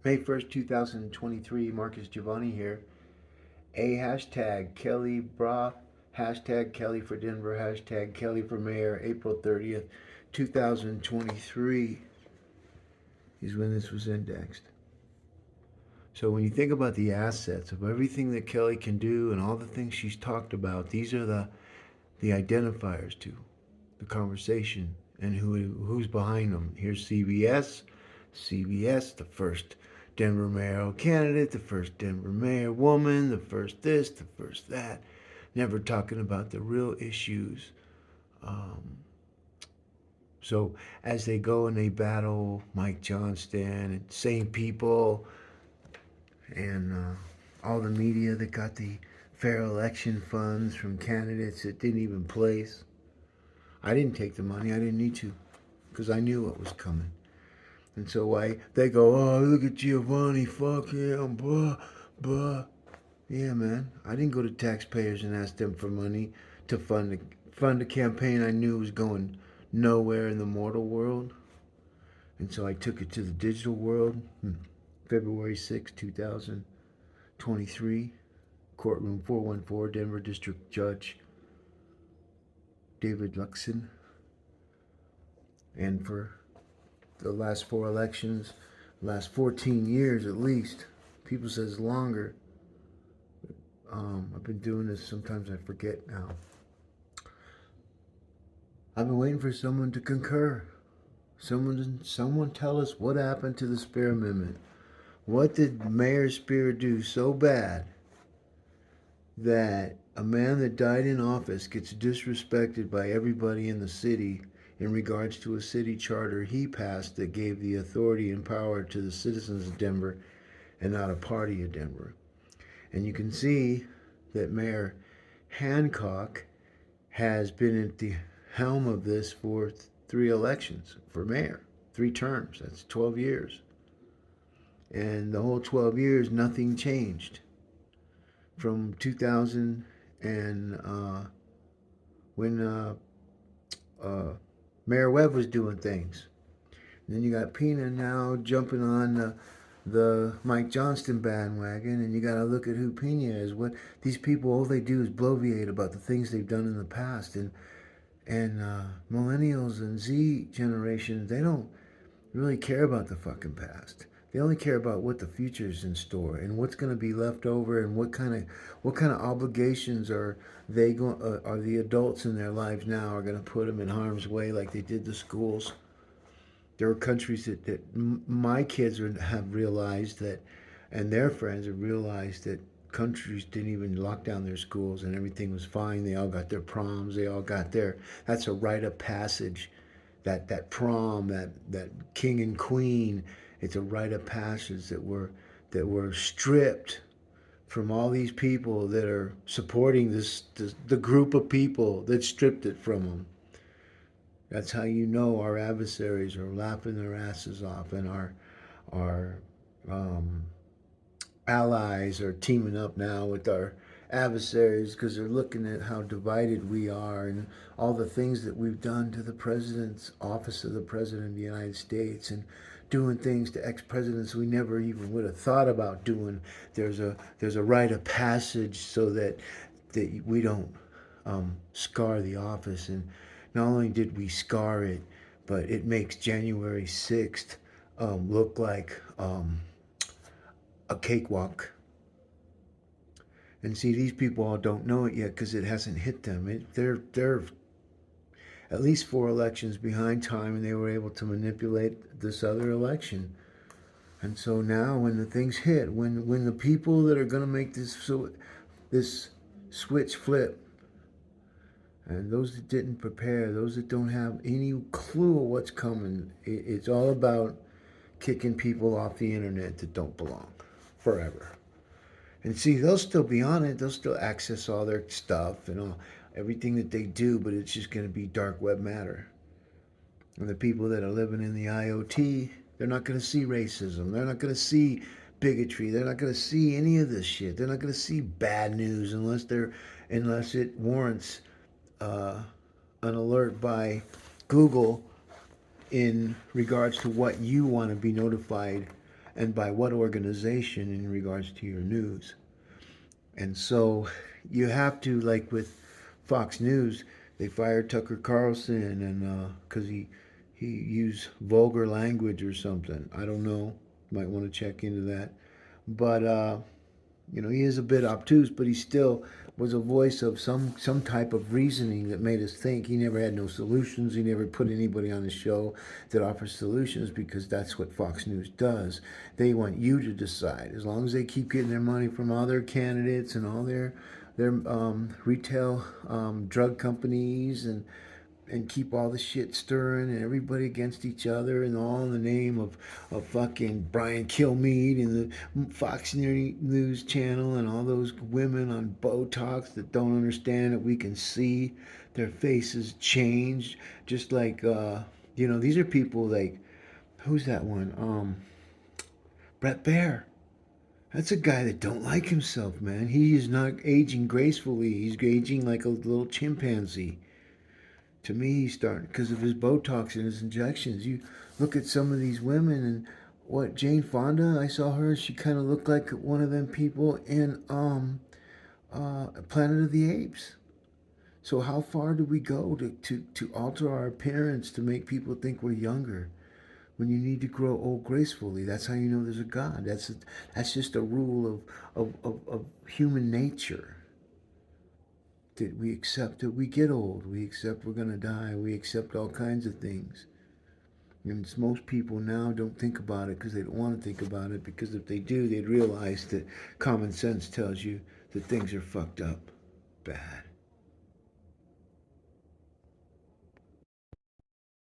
May 1st, 2023, Marcus Giavanni here. A hashtag Kelly Brough, hashtag Kelly for Denver, hashtag Kelly for Mayor, April 30th, 2023 is when this was indexed. So when you think about the assets of everything that Kelly can do and all the things she's talked about, these are the identifiers to the conversation and who's behind them. Here's CBS, the first Denver mayoral candidate, the first Denver mayor woman, the first this, the first that. Never talking about the real issues. Um, so as they go and they battle Mike Johnston and same people and all the media that got the fair election funds from candidates that didn't even place. I didn't take the money. I didn't need to because I knew what was coming. And so they go, oh, look at Giavanni, fuck him, blah, blah. Yeah, man. I didn't go to taxpayers and ask them for money to fund a campaign I knew was going nowhere in the mortal world. And so I took it to the digital world. February 6, 2023. Courtroom 414, Denver District Judge David Luxon. And for the last 4 elections, last 14 years at least, people says longer. I've been doing this, sometimes I forget now. I've been waiting for someone to concur. Someone tell us what happened to the Spear Amendment. What did Mayor Spear do so bad that a man that died in office gets disrespected by everybody in the city in regards to a city charter he passed that gave the authority and power to the citizens of Denver and not a party of Denver? And you can see that Mayor Hancock has been at the helm of this for 3 elections for mayor, 3 terms. That's 12 years. And the whole 12 years, nothing changed. From 2000 and when Mayor Webb was doing things. And then you got Pina now jumping on the Mike Johnston bandwagon, and you got to look at who Pina is. What these people, all they do is bloviate about the things they've done in the past, and millennials and Z generation, they don't really care about the fucking past. They only care about what the future's in store and what's going to be left over and what kind of obligations are the adults in their lives now are going to put them in harm's way like they did the schools. There are countries that my kids have realized that, and their friends have realized that countries didn't even lock down their schools and everything was fine. They all got their proms. They all got that's a rite of passage. That prom, that king and queen, it's a rite of passage that were stripped from all these people that are supporting the group of people that stripped it from them. That's how you know our adversaries are laughing their asses off, and our allies are teaming up now with our adversaries because they're looking at how divided we are and all the things that we've done to the president's office of the president of the United States and doing things to ex-presidents we never even would have thought about doing. There's a rite of passage so that we don't scar the office. And not only did we scar it, but it makes January 6th look like a cakewalk. And see, these people all don't know it yet because it hasn't hit them. They're at least 4 elections behind time, and they were able to manipulate this other election. And so now, when the things hit, when the people that are going to make this switch flip, and those that didn't prepare, those that don't have any clue of what's coming, it's all about kicking people off the internet that don't belong forever. And see, they'll still be on it. They'll still access all their stuff and everything that they do, but it's just going to be dark web matter. And the people that are living in the IoT, they're not going to see racism. They're not going to see bigotry. They're not going to see any of this shit. They're not going to see bad news unless it warrants an alert by Google in regards to what you want to be notified and by what organization in regards to your news. And so you have to, like with Fox News, they fired Tucker Carlson and because he used vulgar language or something. I don't know. Might want to check into that. But he is a bit obtuse, but he still was a voice of some type of reasoning that made us think. He never had no solutions. He never put anybody on the show that offers solutions, because that's what Fox News does. They want you to decide. As long as they keep getting their money from all their candidates and all their retail drug companies, and keep all the shit stirring and everybody against each other, and all in the name of fucking Brian Kilmeade and the Fox News channel, and all those women on Botox that don't understand that we can see their faces change. Just like, these are people like, who's that one? Brett Baer. That's a guy that don't like himself, man. He is not aging gracefully. He's aging like a little chimpanzee. To me, he's starting, because of his Botox and his injections. You look at some of these women, and what, Jane Fonda, I saw her, she kind of looked like one of them people in Planet of the Apes. So how far do we go to alter our appearance to make people think we're younger, when you need to grow old gracefully? That's how you know there's a God. That's just a rule of human nature. That we accept that we get old, we accept we're going to die, we accept all kinds of things. And most people now don't think about it because they don't want to think about it, because if they do, they'd realize that common sense tells you that things are fucked up bad.